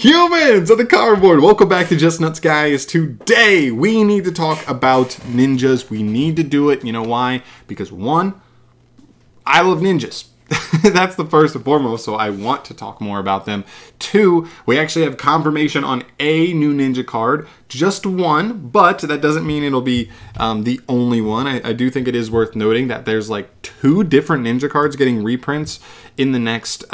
Humans of the cardboard, welcome back to Just Nuts, guys. Today we need to talk about ninjas. We need to do it. You know why? Because one, I love ninjas. That's the first and foremost, so I want to talk more about them. Two, we actually have confirmation on a new ninja card. Just one, but that doesn't mean it'll be the only one. I do think it is worth noting that there's like 2 different ninja cards getting reprints in the next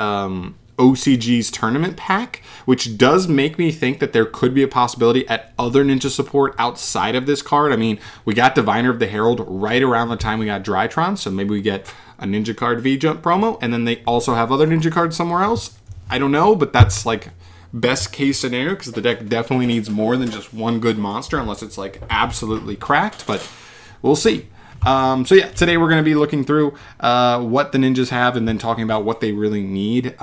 OCG's tournament pack, which does make me think that there could be a possibility at other ninja support outside of this card. I mean, we got Diviner of the Herald right around the time we got Drytron, so maybe we get a ninja card V-Jump promo, and then they also have other ninja cards somewhere else. I don't know, but that's like best case scenario, because the deck definitely needs more than just one good monster, unless it's like absolutely cracked, but we'll see. So yeah, today we're going to be looking through what the ninjas have and then talking about what they really need.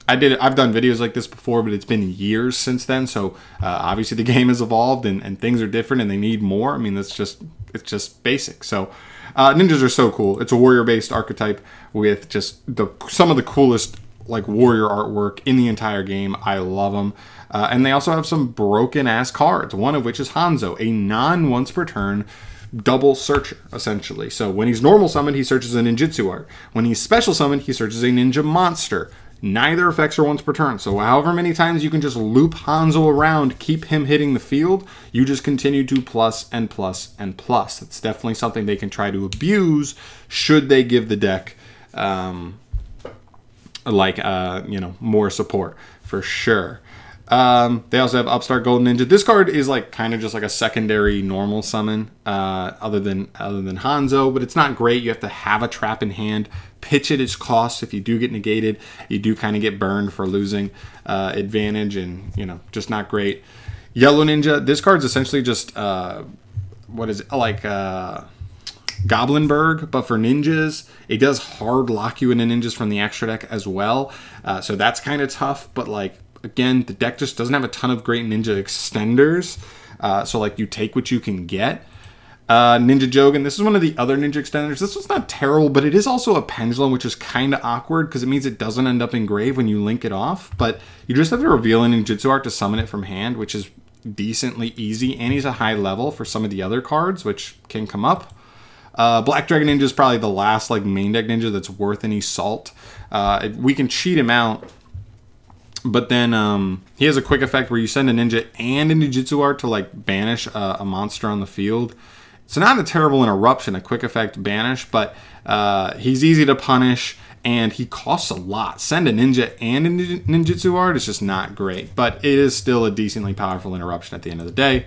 I've done videos like this before, but it's been years since then. So obviously the game has evolved and things are different and they need more. I mean, it's just basic. So ninjas are so cool. It's a warrior-based archetype with just some of the coolest like warrior artwork in the entire game. I love them. And they also have some broken-ass cards, one of which is Hanzo, a non-once per turn double searcher, essentially. So when he's normal summoned, he searches a ninjutsu art. When he's special summoned, he searches a ninja monster. Neither effects are once per turn, so however many times you can just loop Hanzo around, keep him hitting the field, you just continue to plus and plus and plus. It's definitely something they can try to abuse should they give the deck more support, for sure. They also have Upstart Golden Ninja. This card is like kind of just like a secondary normal summon, other than Hanzo, but it's not great. You have to have a trap in hand, pitch at its cost. If you do get negated, you do kind of get burned for losing advantage, and just not great. Yellow Ninja. This card's essentially just what is it, like Goblinberg, but for ninjas. It does hard lock you into ninjas from the extra deck as well, so that's kind of tough. But like, again, the deck just doesn't have a ton of great ninja extenders, so like you take what you can get. Ninja Jogan, this is one of the other ninja extenders. This one's not terrible, but it is also a pendulum, which is kind of awkward because it means it doesn't end up engraved when you link it off, but you just have to reveal a ninjutsu art to summon it from hand, which is decently easy, and he's a high level for some of the other cards, which can come up. Black Dragon Ninja is probably the last like main deck ninja that's worth any salt. We can cheat him out, but then he has a quick effect where you send a ninja and a ninjutsu art to like banish a monster on the field. It's not a terrible interruption, a quick effect banish, but he's easy to punish and he costs a lot. Send a ninja and a ninjutsu art is just not great, but it is still a decently powerful interruption at the end of the day.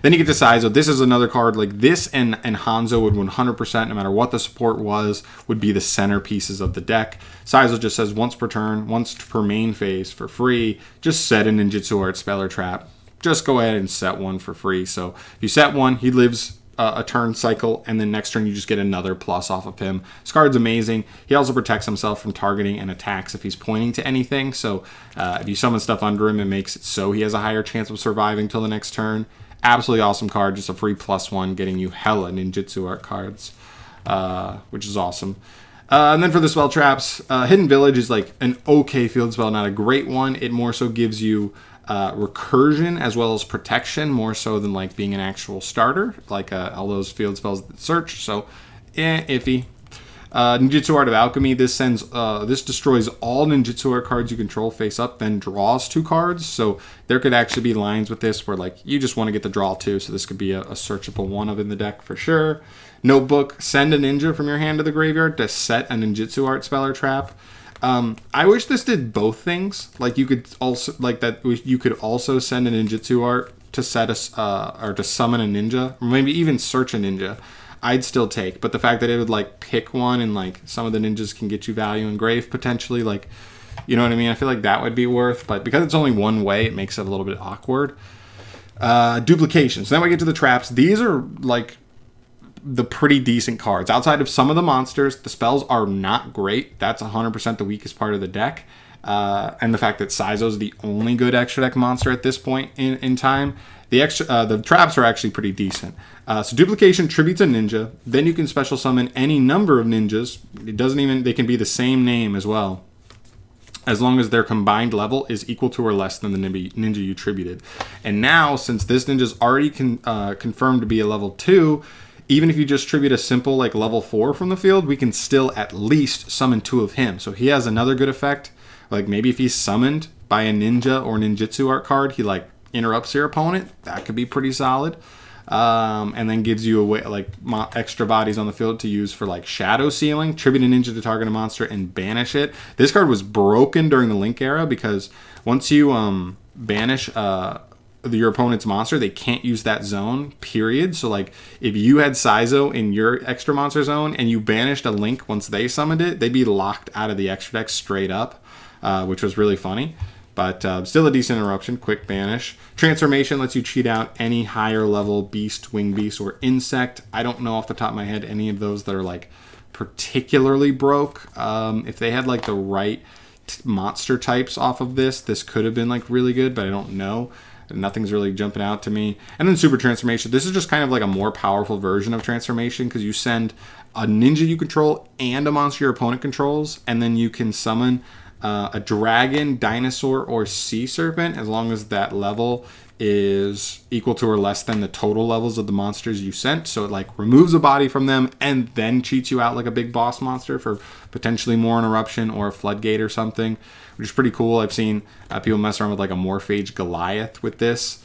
Then you get to Saizo. This is another card like this, and Hanzo would 100%, no matter what the support was, would be the centerpieces of the deck. Saizo just says once per turn, once per main phase for free. Just set a ninjutsu art spell or trap. Just go ahead and set one for free. So if you set one, he lives a turn cycle, and then next turn you just get another plus off of him. This card's amazing. He also protects himself from targeting and attacks if he's pointing to anything. So if you summon stuff under him, it makes it so he has a higher chance of surviving till the next turn. Absolutely awesome card, just a free +1, getting you hella ninjutsu art cards, which is awesome. And then for the spell traps, Hidden Village is like an okay field spell, not a great one. It more so gives you recursion as well as protection, more so than like being an actual starter, like all those field spells that search. So, iffy. Ninjutsu Art of Alchemy. This destroys all ninjutsu art cards you control face up, then draws 2 cards. So there could actually be lines with this where like you just want to get the draw 2. So this could be a searchable one of in the deck for sure. Notebook. Send a ninja from your hand to the graveyard to set a ninjutsu art spell or trap. I wish this did both things. Like you could also send a ninjutsu art to set or to summon a ninja, or maybe even search a ninja. I'd still take, but the fact that it would like pick one and like some of the ninjas can get you value engraved potentially, like, you know what I mean? I feel like that would be worth, but because it's only one way, it makes it a little bit awkward. Duplication. So then we get to the traps. These are like the pretty decent cards. Outside of some of the monsters, the spells are not great. That's 100% the weakest part of the deck. And the fact that Saizo's the only good extra deck monster at this point in time. The traps are actually pretty decent. So duplication tributes a ninja. Then you can special summon any number of ninjas. They can be the same name as well. as long as their combined level is equal to or less than the ninja you tributed. And now, since this ninja is already confirmed to be a level 2, even if you just tribute a simple like level 4 from the field, we can still at least summon 2 of him. So he has another good effect. Like maybe if he's summoned by a ninja or ninjutsu art card, he like interrupts your opponent. That could be pretty solid. And then gives you a way, like extra bodies on the field to use for like shadow sealing, tribute a ninja to target a monster, and banish it. This card was broken during the Link era because once you banish your opponent's monster, they can't use that zone, period. So like if you had Saizo in your extra monster zone and you banished a Link once they summoned it, they'd be locked out of the extra deck straight up, which was really funny. But still a decent interruption. Quick banish. Transformation lets you cheat out any higher level beast, wing beast, or insect. I don't know off the top of my head any of those that are like particularly broke. If they had like the right monster types off of this, this could have been like really good, but I don't know. Nothing's really jumping out to me. And then super transformation. This is just kind of like a more powerful version of transformation because you send a ninja you control and a monster your opponent controls, and then you can summon a dragon, dinosaur, or sea serpent as long as that level is equal to or less than the total levels of the monsters you sent. So it like removes a body from them and then cheats you out like a big boss monster for potentially more interruption or a floodgate or something, which is pretty cool. I've seen people mess around with like a Morphage Goliath with this,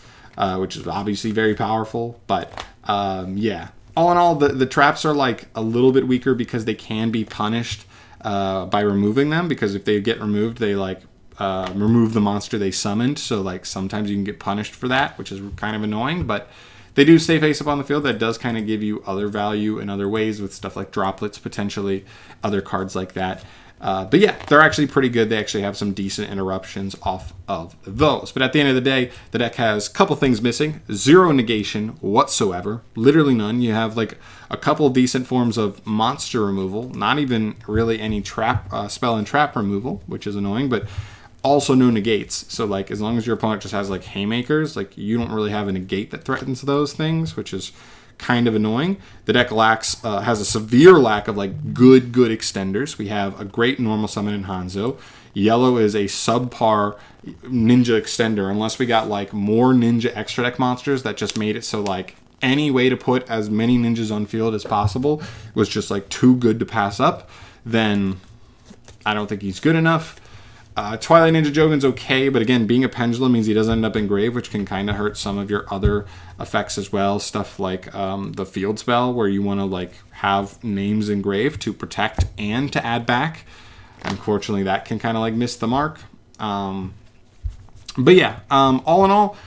which is obviously very powerful. But yeah, all in all, the traps are like a little bit weaker because they can be punished by removing them, because if they get removed, they like remove the monster they summoned. So like sometimes you can get punished for that, which is kind of annoying, but they do stay face up on the field. That does kind of give you other value in other ways with stuff like droplets, potentially other cards like that. But yeah, they're actually pretty good. They actually have some decent interruptions off of those. But at the end of the day, the deck has a couple things missing. 0 negation whatsoever. Literally none. You have like a couple decent forms of monster removal. Not even really any trap, spell and trap removal, which is annoying, but also no negates. So like as long as your opponent just has like haymakers, like you don't really have a negate that threatens those things, which is kind of annoying. The deck has a severe lack of like good extenders. We have a great normal summon in Hanzo. Yellow is a subpar ninja extender unless we got like more ninja extra deck monsters that just made it so like any way to put as many ninjas on field as possible was just like too good to pass up. Then I don't think he's good enough. Twilight Ninja Jogen's okay, but again, being a pendulum means he doesn't end up engraved, which can kind of hurt some of your other effects as well. Stuff like the field spell, where you want to like have names engraved to protect and to add back. Unfortunately, that can kind of like miss the mark. But yeah, all in all,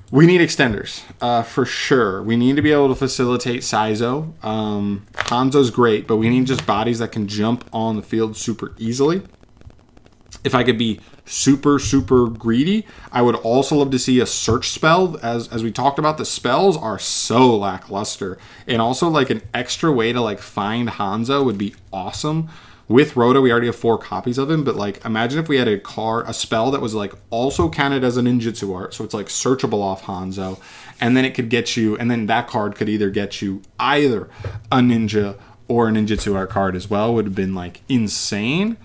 we need extenders for sure. We need to be able to facilitate Saizo. Hanzo's great, but we need just bodies that can jump on the field super easily. If I could be super greedy, I would also love to see a search spell. As we talked about, the spells are so lackluster. And also like an extra way to like find Hanzo would be awesome. With Rhoda, we already have 4 copies of him, but like imagine if we had a spell that was like also counted as a ninjutsu art, so it's like searchable off Hanzo, and then it could get you, and then that card could either get you either a ninja or a ninjutsu art card as well. Would have been like insane.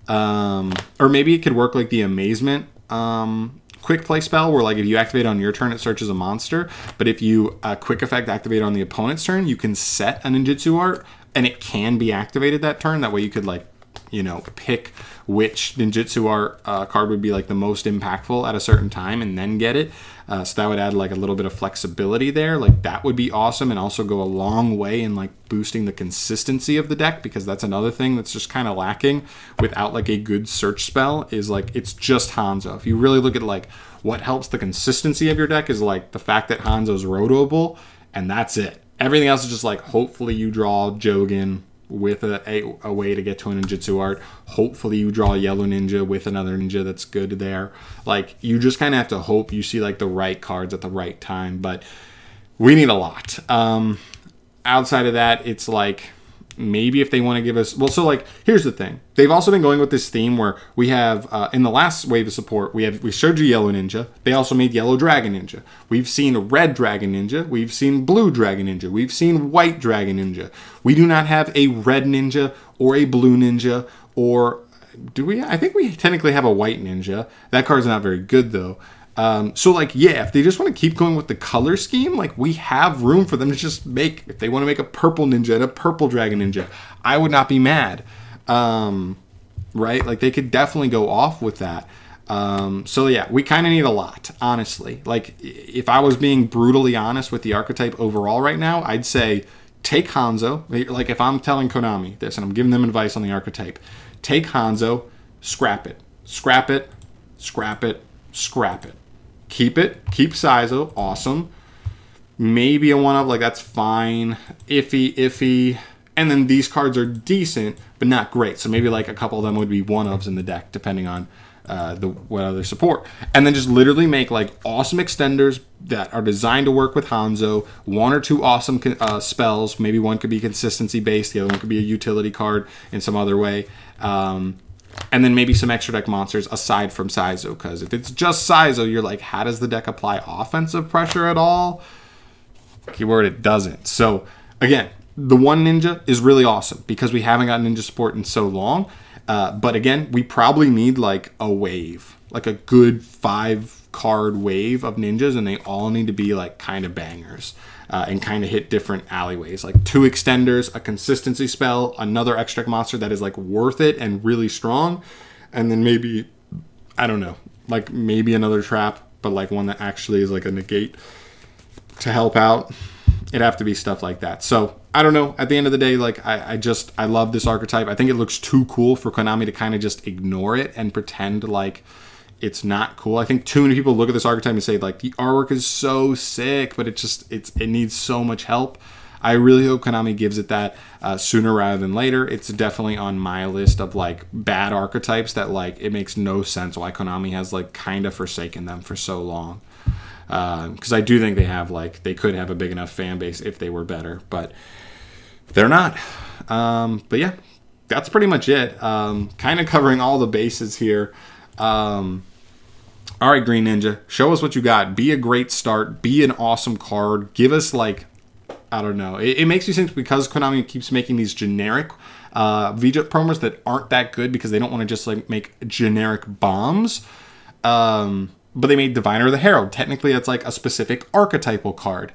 Or maybe it could work like the Amazement quick play spell, where like if you activate on your turn, it searches a monster, but if you quick effect activate on the opponent's turn, you can set a ninjutsu art and it can be activated that turn. That way you could like, you know, pick which ninjutsu art card would be like the most impactful at a certain time and then get it. So that would add like a little bit of flexibility there. Like that would be awesome and also go a long way in like boosting the consistency of the deck, because that's another thing that's just kind of lacking without like a good search spell is like it's just Hanzo. If you really look at like what helps the consistency of your deck is like the fact that Hanzo's rotoable, and that's it. Everything else is just like hopefully you draw Jogen with a way to get to a ninjutsu art. Hopefully you draw a yellow ninja with another ninja that's good there. Like you just kind of have to hope you see like the right cards at the right time, but we need a lot. Outside of that, it's like maybe if they want to give us, well, so like here's the thing, they've also been going with this theme where we have in the last wave of support we showed you yellow ninja. They also made yellow dragon ninja. We've seen red dragon ninja. We've seen blue dragon ninja. We've seen white dragon ninja. We do not have a red ninja or a blue ninja or do we? I think we technically have a white ninja. That card's not very good though. So like, yeah, if they just want to keep going with the color scheme, like we have room for them to just make, if they want to make a purple ninja and a purple dragon ninja, I would not be mad. Right? Like they could definitely go off with that. So yeah, we kind of need a lot, honestly. Like if I was being brutally honest with the archetype overall right now, I'd say take Hanzo. Like if I'm telling Konami this and I'm giving them advice on the archetype, take Hanzo, scrap it, scrap it, scrap it, scrap it. Keep it, keep Saizo, awesome. Maybe a one-of, like that's fine. Iffy. And then these cards are decent, but not great. So maybe like a couple of them would be one-ofs in the deck, depending on what other support. And then just literally make like awesome extenders that are designed to work with Hanzo. One or two awesome spells. Maybe one could be consistency based. The other one could be a utility card in some other way. And then maybe some extra deck monsters aside from Saizo. Because if it's just Saizo, you're like, how does the deck apply offensive pressure at all? Keyword, it doesn't. So again, the one ninja is really awesome because we haven't got ninja support in so long. But again, we probably need like a wave, like a good 5-card wave of ninjas, and they all need to be like kind of bangers and kind of hit different alleyways. Like 2 extenders, a consistency spell, another extra monster that is like worth it and really strong, and then maybe, I don't know, like maybe another trap, but like one that actually is like a negate to help out. It'd have to be stuff like that. So I don't know. At the end of the day, like I love this archetype. I think it looks too cool for Konami to kind of just ignore it and pretend like it's not cool. I think too many people look at this archetype and say like the artwork is so sick, but it needs so much help. I really hope Konami gives it that sooner rather than later. It's definitely on my list of like bad archetypes that like it makes no sense why Konami has like kind of forsaken them for so long. Because I do think they could have a big enough fan base if they were better, but they're not. But yeah, that's pretty much it. Kind of covering all the bases here. All right, Green Ninja, show us what you got. Be a great start. Be an awesome card. Give us like, I don't know. It makes me think because Konami keeps making these generic VJet promos that aren't that good because they don't want to just like make generic bombs. But they made Diviner the Herald. Technically, that's like a specific archetypal card.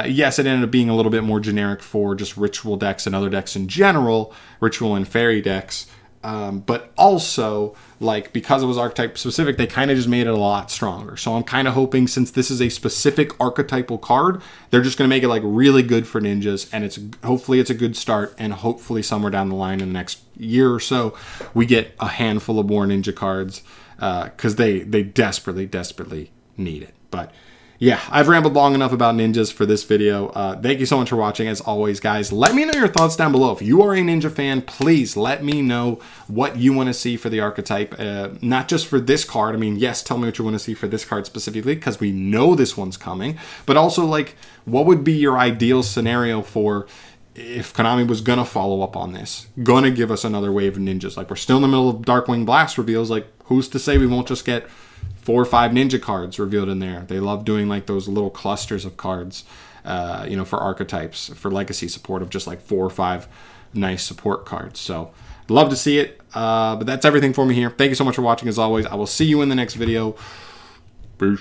Yes, it ended up being a little bit more generic for just ritual decks and other decks in general, ritual and fairy decks. But also, like, because it was archetype specific, they kind of just made it a lot stronger. So I'm kind of hoping, since this is a specific archetypal card, they're just going to make it like really good for ninjas, and hopefully it's a good start, and hopefully somewhere down the line in the next year or so, we get a handful of more ninja cards. Because they desperately need it. But yeah, I've rambled long enough about ninjas for this video. Thank you so much for watching. As always, guys, let me know your thoughts down below. If you are a ninja fan, please let me know what you want to see for the archetype. Not just for this card. I mean, yes, tell me what you want to see for this card specifically, because we know this one's coming. But also, like, what would be your ideal scenario for if Konami was going to follow up on this, going to give us another wave of ninjas? Like, we're still in the middle of Darkwing Blast reveals. Like, who's to say we won't just get 4 or 5 ninja cards revealed in there? They love doing like those little clusters of cards, you know, for archetypes, for legacy support of just like 4 or 5 nice support cards. So love to see it. But that's everything for me here. Thank you so much for watching. As always, I will see you in the next video. Peace.